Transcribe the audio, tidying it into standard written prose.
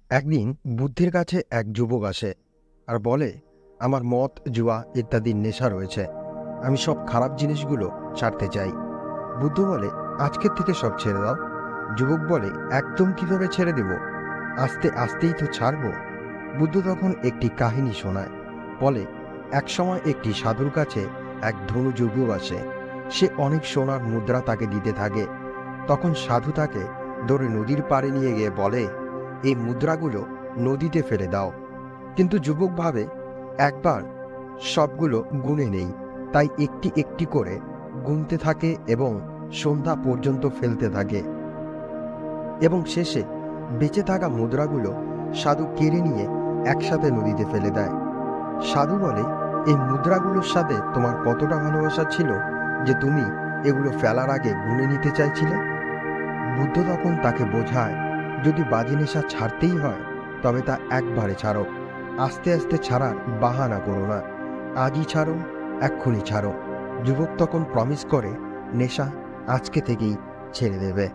একদিন বুদ্ধের কাছে এক যুবক আসে আর বলে, আমার মদ, জুয়া ইত্যাদি নেশা রয়েছে। আমি সব খারাপ জিনিসগুলো ছাড়তে চাই। বুদ্ধ বলে, আজকের থেকে সব ছেড়ে দাও। যুবক বলে, একদম কিভাবে ছেড়ে দেব? আস্তে আস্তেই তো ছাড়বো। বুদ্ধ তখন একটি কাহিনী শোনায়। বলে, এক সময় একটি সাধুর কাছে এক ধনু যুবক আসে। সে অনেক সোনার মুদ্রা তাকে দিতে থাকে। তখন সাধু তাকে ধরে নদীর পাড়ে নিয়ে গিয়ে বলে, এই মুদ্রাগুলো নদীতে ফেলে দাও। কিন্তু যুবক ভাবে, একবার সবগুলো গুণে নেই। তাই একটি একটি করে গুনতে থাকে এবং সন্ধ্যা পর্যন্ত ফেলতে থাকে এবং শেষে বেঁচে থাকা মুদ্রাগুলো সাধু কেড়ে নিয়ে একসাথে নদীতে ফেলে দেয়। সাধু বলে, এই মুদ্রাগুলোর সাথে তোমার কতটা ভালোবাসা ছিল যে তুমি এগুলো ফেলার আগে গুনে নিতে চাইছিলে? বুদ্ধ তখন তাকে বোঝায়, যদি বাজে নেশা ছাড়তেই হয় তবে তা একবারে ছাড়ো। আস্তে আস্তে ছাড়ার বাহানা করো না। আজই ছাড়ো, এক্ষুনি ছাড়ো। যুবক তখন প্রমিস করে নেশা আজকে থেকেই ছেড়ে দেবে।